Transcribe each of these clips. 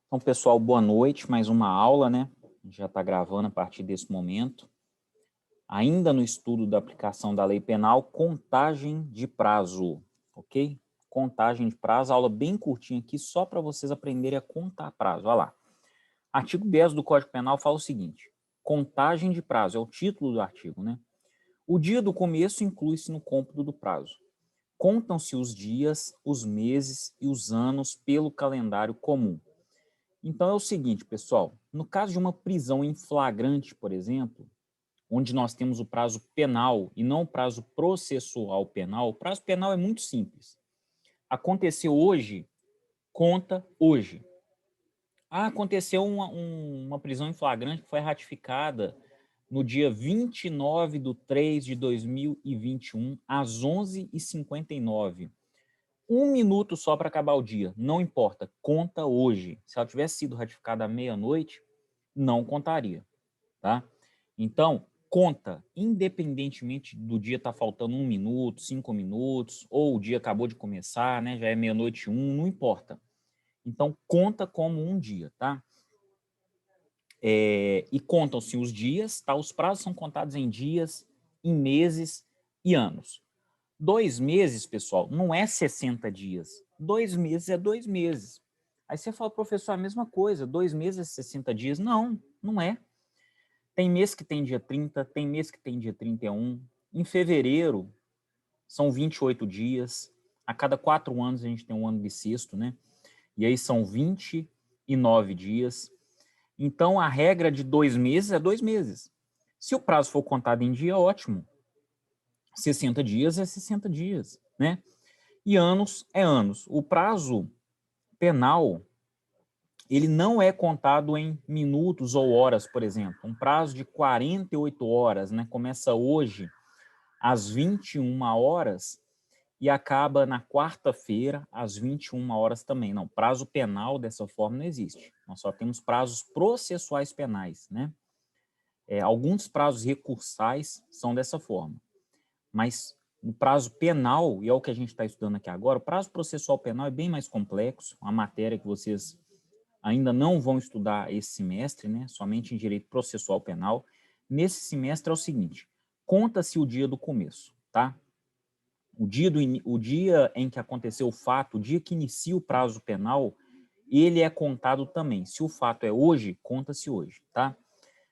Então, pessoal, boa noite. Mais uma aula, né? A gente já está gravando a partir desse momento. Ainda no estudo da aplicação da lei penal, contagem de prazo, ok? Contagem de prazo, aula bem curtinha aqui, só para vocês aprenderem a contar prazo. Olha lá. Artigo 10 do Código Penal fala o seguinte: contagem de prazo, é o título do artigo, né? O dia do começo inclui-se no cômputo do prazo. Contam-se os dias, os meses e os anos pelo calendário comum. Então é o seguinte, pessoal, no caso de uma prisão em flagrante, por exemplo, onde nós temos o prazo penal e não o prazo processual penal, o prazo penal é muito simples. Aconteceu hoje, conta hoje. Aconteceu uma prisão em flagrante que foi ratificada no dia 29/3/2021, às 11h59. 1 minuto só para acabar o dia, não importa, conta hoje. Se ela tivesse sido ratificada à meia-noite, não contaria, tá? Então, conta, independentemente do dia estar faltando 1 minuto, 5 minutos, ou o dia acabou de começar, né? Já é meia-noite 1, não importa. Então, conta como um dia, tá? E contam-se os dias, tá? Os prazos são contados em dias, em meses e anos. 2 meses, pessoal, não é 60 dias. 2 meses é 2 meses. Aí você fala, professor, a mesma coisa, 2 meses é 60 dias. Não, não é. Tem mês que tem dia 30, tem mês que tem dia 31. Em fevereiro, são 28 dias. A cada 4 anos a gente tem um ano bissexto, né? E aí são 29 dias. Então, a regra de 2 meses é 2 meses. Se o prazo for contado em dia, ótimo. 60 dias é 60 dias, né? E anos é anos. O prazo penal, ele não é contado em minutos ou horas, por exemplo. Um prazo de 48 horas, né? Começa hoje às 21 horas e acaba na quarta-feira às 21 horas também. Não, prazo penal dessa forma não existe. Nós só temos prazos processuais penais, né? Alguns prazos recursais são dessa forma. Mas no prazo penal, e é o que a gente está estudando aqui agora, o prazo processual penal é bem mais complexo, uma matéria que vocês ainda não vão estudar esse semestre, né? Somente em direito processual penal. Nesse semestre é o seguinte: conta-se o dia do começo, tá? O dia em que aconteceu o fato, o dia que inicia o prazo penal, ele é contado também. Se o fato é hoje, conta-se hoje, tá?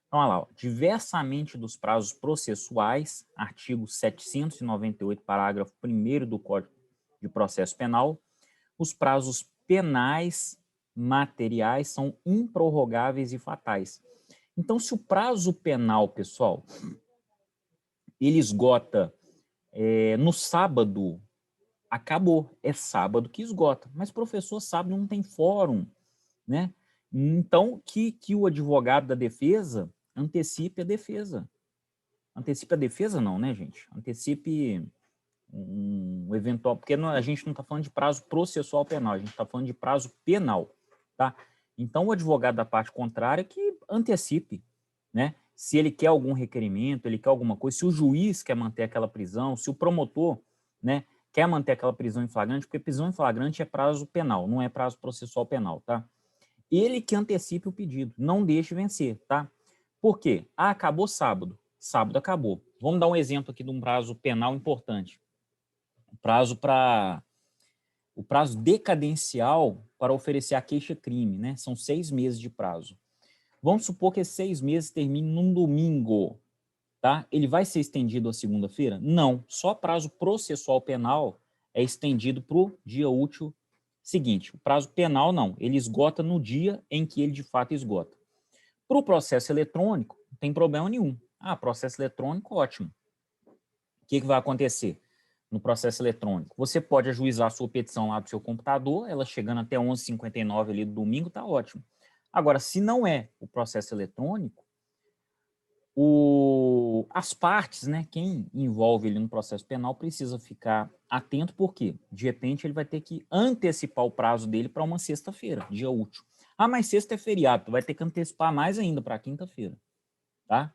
Então, olha lá, ó, diversamente dos prazos processuais, artigo 798, parágrafo 1º do Código de Processo Penal, os prazos penais materiais são improrrogáveis e fatais. Então, se o prazo penal, pessoal, ele esgota no sábado, acabou, é sábado que esgota. Mas, professor, sábado não tem fórum, né? Então, que o advogado da defesa antecipe a defesa. Antecipe a defesa não, né, gente? Antecipe um eventual... Porque a gente não está falando de prazo processual penal, a gente está falando de prazo penal, tá? Então, o advogado da parte contrária que antecipe, né? Se ele quer algum requerimento, ele quer alguma coisa, se o juiz quer manter aquela prisão, se o promotor, né, quer manter aquela prisão em flagrante, porque prisão em flagrante é prazo penal, não é prazo processual penal, tá? Ele que antecipe o pedido, não deixe vencer, tá? Por quê? Ah, acabou sábado. Sábado acabou. Vamos dar um exemplo aqui de um prazo penal importante. O prazo decadencial para oferecer a queixa-crime, né? São 6 meses de prazo. Vamos supor que esses 6 meses terminem num domingo, tá? Ele vai ser estendido à segunda-feira? Não. Só prazo processual penal é estendido para o dia útil seguinte. O prazo penal não. Ele esgota no dia em que ele de fato esgota. Para o processo eletrônico, não tem problema nenhum. Ah, processo eletrônico, ótimo. O que vai acontecer no processo eletrônico? Você pode ajuizar a sua petição lá do seu computador, ela chegando até 11h59 ali do domingo, tá ótimo. Agora, se não é o processo eletrônico, as partes, né, quem envolve ele no processo penal precisa ficar atento, porque de repente ele vai ter que antecipar o prazo dele para uma sexta-feira, dia útil. Ah, mas sexta é feriado, tu vai ter que antecipar mais ainda para quinta-feira, tá?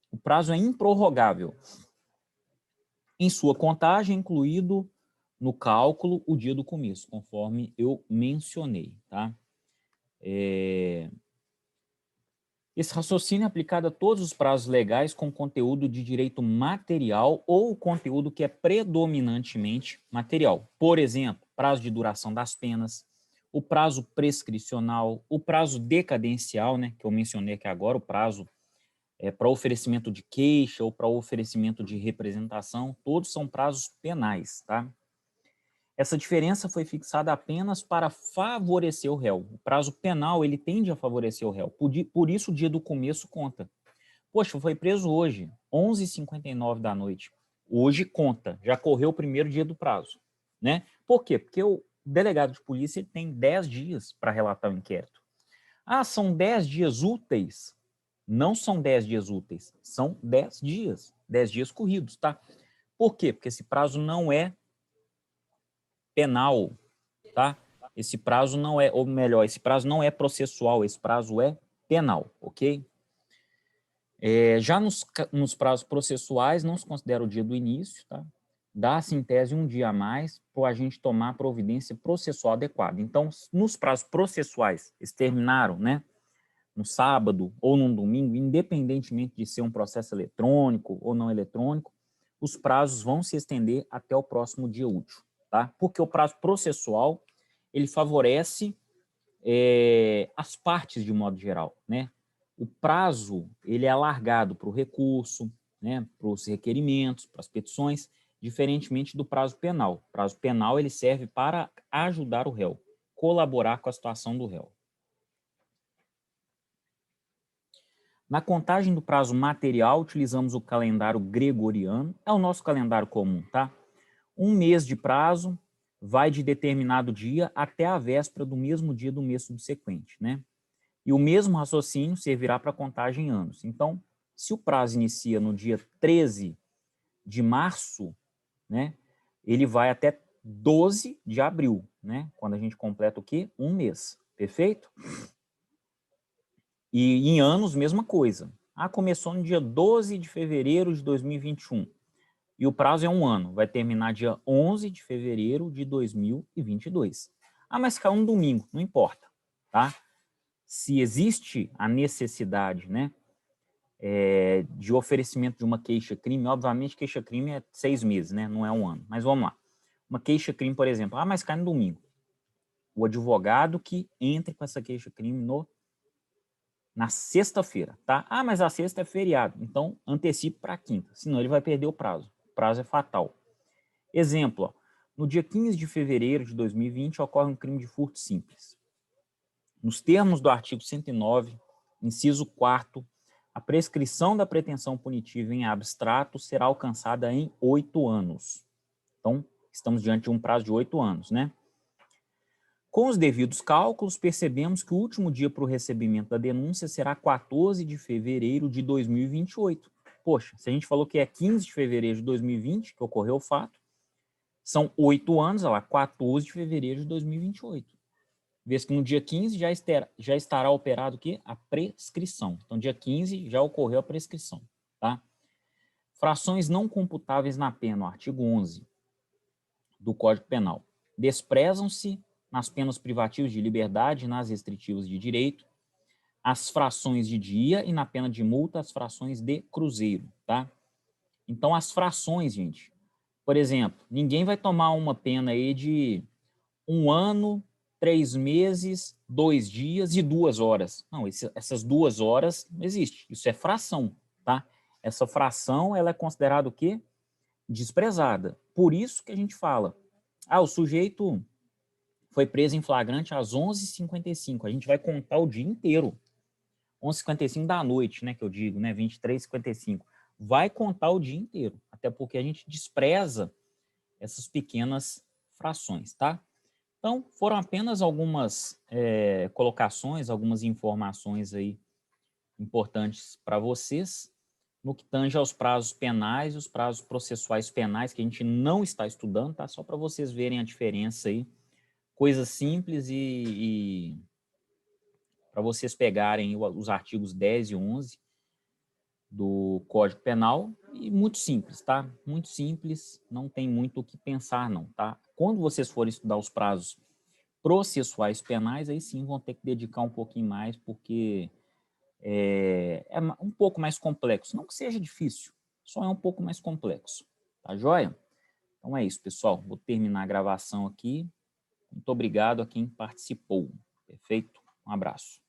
O prazo é improrrogável. Em sua contagem, incluído no cálculo o dia do começo, conforme eu mencionei, tá? Esse raciocínio é aplicado a todos os prazos legais com conteúdo de direito material ou conteúdo que é predominantemente material. Por exemplo, prazo de duração das penas, o prazo prescricional, o prazo decadencial, né, que eu mencionei aqui agora, o prazo para oferecimento de queixa ou para oferecimento de representação, todos são prazos penais, tá? Essa diferença foi fixada apenas para favorecer o réu. O prazo penal, ele tende a favorecer o réu. Por isso, o dia do começo conta. Poxa, foi preso hoje, 11h59 da noite. Hoje conta, já correu o primeiro dia do prazo, né? Por quê? Porque o delegado de polícia ele tem 10 dias para relatar o inquérito. Ah, são 10 dias úteis? Não são 10 dias úteis, são 10 dias. 10 dias corridos, tá? Por quê? Porque esse prazo não é penal, tá? Esse prazo não é, ou melhor, esse prazo não é processual, esse prazo é penal, ok? Já nos prazos processuais, não se considera o dia do início, tá? Dá-se em tese um dia a mais para o agente tomar a providência processual adequada. Então, nos prazos processuais, eles terminaram, né? No sábado ou num domingo, independentemente de ser um processo eletrônico ou não eletrônico, os prazos vão se estender até o próximo dia útil, tá? Porque o prazo processual, ele favorece as partes de modo geral, né? O prazo, ele é alargado para o recurso, né? Para os requerimentos, para as petições, diferentemente do prazo penal. O prazo penal, ele serve para ajudar o réu, colaborar com a situação do réu. Na contagem do prazo material, utilizamos o calendário gregoriano, é o nosso calendário comum, tá? Um mês de prazo vai de determinado dia até a véspera do mesmo dia do mês subsequente, né? E o mesmo raciocínio servirá para contagem em anos. Então, se o prazo inicia no dia 13 de março, né? Ele vai até 12 de abril, né? Quando a gente completa o quê? Um mês, perfeito? E em anos, mesma coisa. Ah, começou no dia 12 de fevereiro de 2021. E o prazo é um ano. Vai terminar dia 11 de fevereiro de 2022. Ah, mas caiu um domingo. Não importa, tá? Se existe a necessidade, né, de oferecimento de uma queixa-crime, obviamente queixa-crime é 6 meses, né? Não é um ano. Mas vamos lá. Uma queixa-crime, por exemplo. Ah, mas cai no domingo. O advogado que entre com essa queixa-crime na sexta-feira, tá? Ah, mas a sexta é feriado, então antecipe para a quinta, senão ele vai perder o prazo. O prazo é fatal. Exemplo, ó, no dia 15 de fevereiro de 2020 ocorre um crime de furto simples. Nos termos do artigo 109, inciso 4º, a prescrição da pretensão punitiva em abstrato será alcançada em 8 anos. Então, estamos diante de um prazo de 8 anos, né? Com os devidos cálculos, percebemos que o último dia para o recebimento da denúncia será 14 de fevereiro de 2028. Poxa, se a gente falou que é 15 de fevereiro de 2020 que ocorreu o fato, são 8 anos, olha lá, 14 de fevereiro de 2028. Vez que no dia 15 já estará operado o quê? A prescrição. Então, dia 15 já ocorreu a prescrição, tá? Frações não computáveis na pena, o artigo 11 do Código Penal. Desprezam-se nas penas privativas de liberdade e nas restritivas de direito, as frações de dia e na pena de multa, as frações de cruzeiro, tá? Então, as frações, gente, por exemplo, ninguém vai tomar uma pena aí de 1 ano, 3 meses, 2 dias e 2 horas. Não, essas 2 horas não existe. Isso é fração, tá? Essa fração, ela é considerada o quê? Desprezada. Por isso que a gente fala, o sujeito foi preso em flagrante às 11h55. A gente vai contar o dia inteiro. 11h55 da noite, né, que eu digo, né, 23h55. Vai contar o dia inteiro, até porque a gente despreza essas pequenas frações, tá? Então, foram apenas algumas colocações, algumas informações aí importantes para vocês no que tange aos prazos penais e os prazos processuais penais, que a gente não está estudando, tá? Só para vocês verem a diferença aí. Coisa simples e para vocês pegarem os artigos 10 e 11 do Código Penal, e muito simples, tá? Muito simples, não tem muito o que pensar não, tá? Quando vocês forem estudar os prazos processuais penais, aí sim vão ter que dedicar um pouquinho mais, porque é um pouco mais complexo. Não que seja difícil, só é um pouco mais complexo. Tá joia? Então é isso, pessoal. Vou terminar a gravação aqui. Muito obrigado a quem participou. Perfeito? Um abraço.